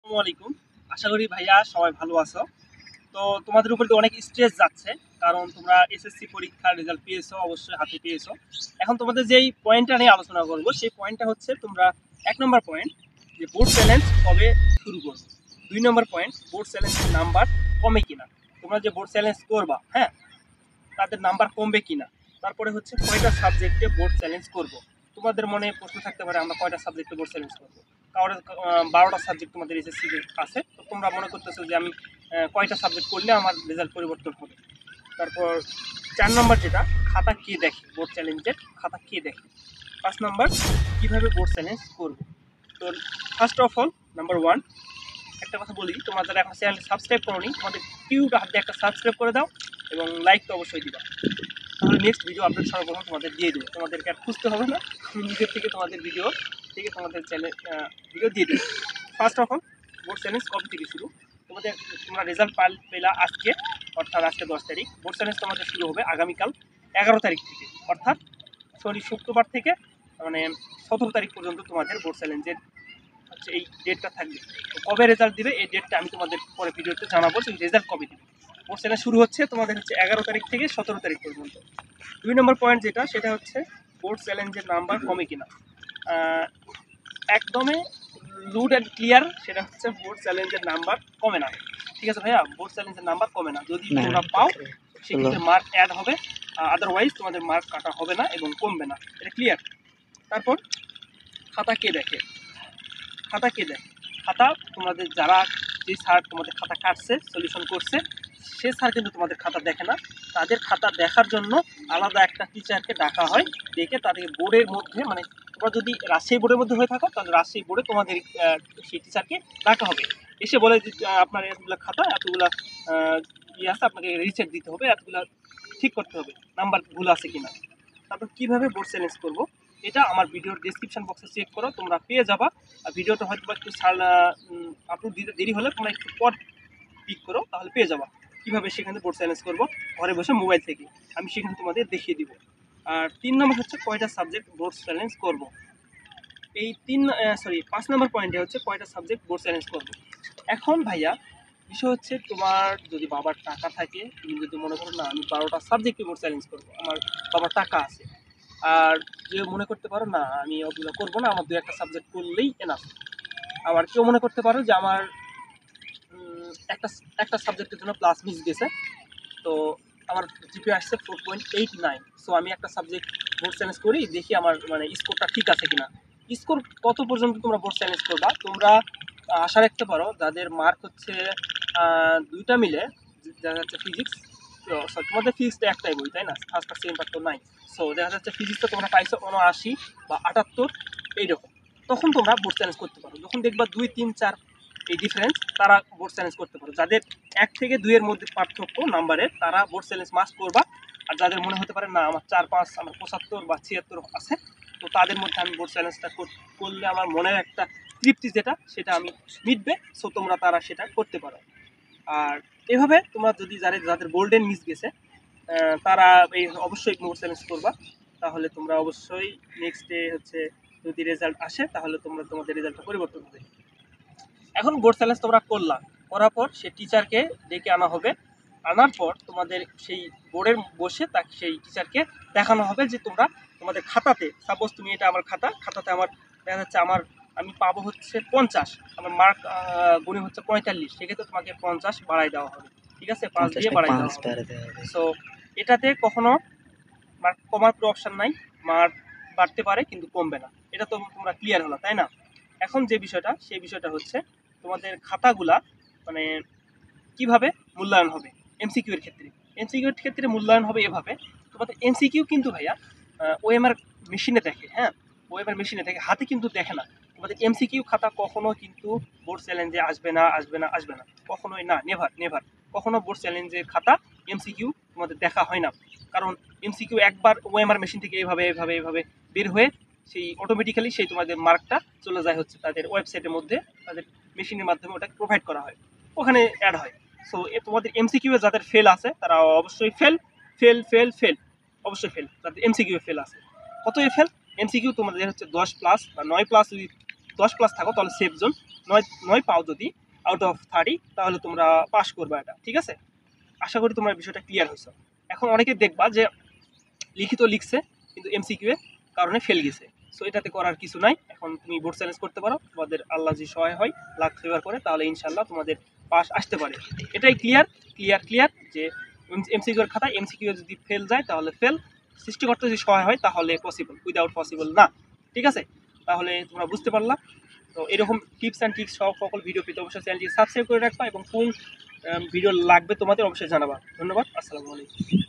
আসসালামু আলাইকুম। আশা করি ভাইয়া সবাই ভালো আছো। তো তোমাদের উপর দিয়ে অনেক স্ট্রেস যাচ্ছে, কারণ তোমরা এসএসসি পরীক্ষার রেজাল্ট পেয়েছো, অবশ্যই হাতে পেয়েছো। এখন তোমাদের যেই পয়েন্টটা নিয়ে আলোচনা করব, সেই পয়েন্টটা হচ্ছে তোমরা ১ নম্বর পয়েন্ট যে বোর্ড চ্যালেঞ্জ কবে শুরু করবে। ২ নম্বর পয়েন্ট বোর্ড চ্যালেঞ্জের নাম্বার কমে কিনা। তোমরা যে বোর্ড চ্যালেঞ্জ করবা, হ্যাঁ, তাদের নাম্বার কমবে কিনা। তারপরে হচ্ছে কয়টা সাবজেক্টে বোর্ড চ্যালেঞ্জ করব। তোমাদের মনে প্রশ্ন থাকতে পারে আমরা কয়টা সাবজেক্টে বোর্ড চ্যালেঞ্জ করবো। কারোর ১২টা সাবজেক্ট তোমাদের এসএসসি আছে, তো তোমরা মনে করতেছো যে আমি কয়টা সাবজেক্ট করলে আমার রেজাল্ট পরিবর্তন হবে। তারপর ৪ নম্বর যেটা, খাতা কে দেখে, বোর্ড চ্যালেঞ্জের খাতা কে দেখে। ৫ নম্বর, কীভাবে বোর্ড চ্যালেঞ্জ করবো। তো ফার্স্ট অফ অল, নাম্বার 1, একটা কথা বলি, তোমরা যারা এখন চ্যানেল সাবস্ক্রাইব করোনি, তোমাদের কিউটা হাত দিয়ে একটা সাবস্ক্রাইব করে দাও এবং লাইক তো অবশ্যই দিবা। তাহলে নেক্সট ভিডিও আপলোড সর্বপ্রথম তোমাদের দিয়ে দেবো, তোমাদেরকে আর খুঁজতে হবে না, আমি নিজের থেকে তোমাদের ভিডিও থেকে তোমাদের চ্যানেল ভিডিও দিয়ে দেবো। First of all, board challenge কবে থেকে শুরু। তোমরা রেজাল্ট পেলা আজকে, অর্থাৎ আজকে 10 তারিখ। বোর্ড চ্যালেঞ্জ তোমাদের শুরু হবে আগামীকাল 11 তারিখ থেকে, অর্থাৎ শুক্রবার থেকে মানে 17 তারিখ পর্যন্ত তোমাদের বোর্ড চ্যালেঞ্জের হচ্ছে এই ডেটটা থাকবে। তো কবে রেজাল্ট দিবে এই ডেটটা আমি তোমাদের পরে ভিডিওতে জানাবো, যে রেজাল্ট কবে দিবে। বোর্ড চ্যালেঞ্জ শুরু হচ্ছে তোমাদের হচ্ছে 11 তারিখ থেকে 17 তারিখ পর্যন্ত। 2 নম্বর পয়েন্ট যেটা, সেটা হচ্ছে বোর্ড চ্যালেঞ্জের নাম্বার কমে কিনা। একদমই লুড অ্যান্ড ক্লিয়ার, সেটা হচ্ছে বোর্ড চ্যালেঞ্জের নাম্বার কমে না। ঠিক আছে ভাইয়া, বোর্ড চ্যালেঞ্জের নাম্বার কমে না। যদি তোমরা পাও সেক্ষেত্রে মার্ক অ্যাড হবে, আদারওয়াইজ তোমাদের মার্ক কাটা হবে না এবং কমবে না, এটা ক্লিয়ার। তারপর খাতা কে দেখে। খাতা কে দেখে, খাতা তোমাদের যারা যে স্যার তোমাদের খাতা কাটছে, সলিউশন করছে, সে স্যার কিন্তু তোমাদের খাতা দেখে না। তাদের খাতা দেখার জন্য আলাদা একটা টিচারকে ডাকা হয়, ডেকে তাদের বোর্ডের মধ্যে, মানে তোমরা যদি রাজশাহী বোর্ডের মধ্যে হয়ে থাকো তাহলে রাজশাহী বোর্ডে তোমাদের সেই টিচারকে ডাকা হবে। এসে বলে যে আপনার এতগুলো খাতা, এতগুলো ইয়ে আছে, আপনাকে রিচেক দিতে হবে, এতগুলো ঠিক করতে হবে, নাম্বার ভুল আছে কিনা। তারপর কীভাবে বোর্ড চ্যালেঞ্জ করবো, এটা আমার ভিডিওর ডেসক্রিপশন বক্সে চেক করো, তোমরা পেয়ে যাবা। আর ভিডিওটা হয়তো বা একটু আপলোড দিতে দেরি হলে তোমরা একটু পর ক্লিক করো, তাহলে পেয়ে যাবা কীভাবে সেখানে বোর্ড চ্যালেঞ্জ করবো ঘরে বসে মোবাইল থেকে। আমি সেখানে তোমাদের দেখিয়ে দিব। আর 3 নম্বর হচ্ছে কয়টা সাবজেক্ট বোর্ড চ্যালেঞ্জ করবো। এই 5 নম্বর পয়েন্টে হচ্ছে কয়টা সাবজেক্ট বোর্ড চ্যালেঞ্জ করবো। এখন ভাইয়া বিষয় হচ্ছে, তোমার যদি বাবার টাকা থাকে, তুমি যদি মনে করো না আমি 12টা সাবজেক্টে বোর্ড চ্যালেঞ্জ করবো, আমার বাবার টাকা আছে, আর যে মনে করতে পারো না আমি ওগুলো করবো না, আমার 2-1টা সাবজেক্ট করলেই এনাফ। আবার কেউ মনে করতে পারো যে আমার একটা সাবজেক্টের জন্য প্লাস মিস গেছে, তো আমার জিপিএ আসছে 4.89, সো আমি একটা সাবজেক্ট বোর্ড চ্যালেঞ্জ করি, দেখি আমার মানে স্কোরটা ঠিক আছে কিনা। স্কোর কত পর্যন্ত তোমরা বোর্ড চ্যালেঞ্জ করবা, তোমরা আশা রাখতে পারো যাদের মার্ক হচ্ছে 2টা মিলে, দেখা যাচ্ছে ফিজিক্স, তোমাদের ফিজিক্সটা একটাই বই তাই না, ফার্স্ট আর সেকেন্ড পার্ট তো নাই। সো দেখা যাচ্ছে ফিজিক্সটা তোমরা পাইছো 79 বা 78 এইরকম, তখন তোমরা বোর্ড চ্যালেঞ্জ করতে পারো। যখন দেখবা 2, 3, 4 এই ডিফারেন্স, তারা বোর্ড চ্যালেঞ্জ করতে পারো। যাদের 1 থেকে 2 এর মধ্যে পার্থক্য নাম্বারের, তারা বোর্ড চ্যালেঞ্জ মাস্ট করবা। আর যাদের মনে হতে পারে না আমার 4-5, আমার 75 বা 76 আছে, তো তাদের মধ্যে আমি বোর্ড চ্যালেঞ্জটা করলে আমার মনের একটা তৃপ্তি যেটা, সেটা আমি মিটবে। সো তোমরা তারা সেটা করতে পারো। আর এভাবে তোমরা যদি যাদের গোল্ডেন মিস গেছে, তারা এই অবশ্যই বোর্ড চ্যালেঞ্জ করবা, তাহলে তোমরা অবশ্যই নেক্সট ডে হচ্ছে যদি রেজাল্ট আসে, তাহলে তোমাদের রেজাল্টটা পরিবর্তন হবে। এখন বোর্ড চ্যালেঞ্জ তোমরা করার পর সে টিচারকে ডেকে আনা হবে। আনার পর তোমাদের সেই বোর্ডের বসে তাকে সেই টিচারকে দেখানো হবে যে তোমাদের খাতাতে, সাপোজ তুমি এটা আমার খাতাতে আমার দেখা যাচ্ছে আমি পাবো হচ্ছে 50, আমার মার্ক গুণে হচ্ছে 45, সেক্ষেত্রে তোমাকে 50 বাড়াই দেওয়া হবে। ঠিক আছে, 5 দিয়ে বাড়াই দেওয়া হবে। সো এটাতে কখনো মার্ক কমার কোনো অপশান নাই, মার্ক বাড়তে পারে কিন্তু কমবে না। এটা তো তোমরা ক্লিয়ার হলো তাই না। এখন যে বিষয়টা, সেই বিষয়টা হচ্ছে তোমাদের খাতাগুলা মানে কিভাবে মূল্যায়ন হবে। এমসিকিউ এর ক্ষেত্রে মূল্যায়ন হবে এভাবে, তোমাদের এমসিকিউ কিন্তু ভাইয়া ওএমআর মেশিনে দেখে, হ্যাঁ, ওএমআর মেশিনে দেখে, হাতে কিন্তু দেখে না। তোমাদের এমসিকিউ খাতা কখনো কিন্তু বোর্ড চ্যালেঞ্জে আসবে না, কখনোই না, নেভার কখনো বোর্ড চ্যালেঞ্জের খাতা এমসিকিউ তোমাদের দেখা হয় না। কারণ এমসিকিউ একবার ওএমআর মেশিন থেকে এভাবে বের হয়ে সেই অটোমেটিক্যালি সেই তোমাদের মার্কটা চলে যায় হচ্ছে তাদের ওয়েবসাইটের মধ্যে, তাদের মেশিনের মাধ্যমে ওটা প্রোভাইড করা হয়, ওখানে অ্যাড হয়। সো তোমাদের এমসিকিউ এ যাদের ফেল আছে তারা অবশ্যই ফেল, অবশ্যই ফেল। যাদের এমসিকিউ ফেল আছে, কত ফেল, এমসিকিউ তোমাদের হচ্ছে 10+ বা 9+, যদি 10+ থাকো তাহলে সেফ জোন, নয় পাও যদি আউট অফ 30, তাহলে তোমরা পাস করবে এটা, ঠিক আছে? আশা করি তোমার বিষয়টা ক্লিয়ার হয়েছে। এখন অনেকে দেখবা যে লিখিত লিখছে কিন্তু এমসিকিউ এর কারণে ফেল গেছে। সো এটাতে করার কিছু নাই। এখন তুমি বোর্ড চ্যালেঞ্জ করতে পারো, তোমাদের আল্লাহ যদি সহায় হয়, লাক ফেভার করে, তাহলে ইনশাল্লাহ তোমাদের পাস আসতে পারে। এটাই ক্লিয়ার যে এমসিকিউ এর খাতায় এমসিকিউ যদি ফেল যায় তাহলে ফেল, সৃষ্টিকর্তা যদি সহায় হয় তাহলে পসিবল, উইদাউট পসিবল না, ঠিক আছে? তাহলে তোমরা বুঝতে পারলা। তো এরকম টিপস অ্যান্ড ট্রিক্স সহ সকল ভিডিও পেতে অবশ্যই চ্যানেলটি সাবস্ক্রাইব করে রাখবা এবং কোন ভিডিও লাগবে তোমাদের অবশ্যই জানাবা। ধন্যবাদ, আসসালামু আলাইকুম।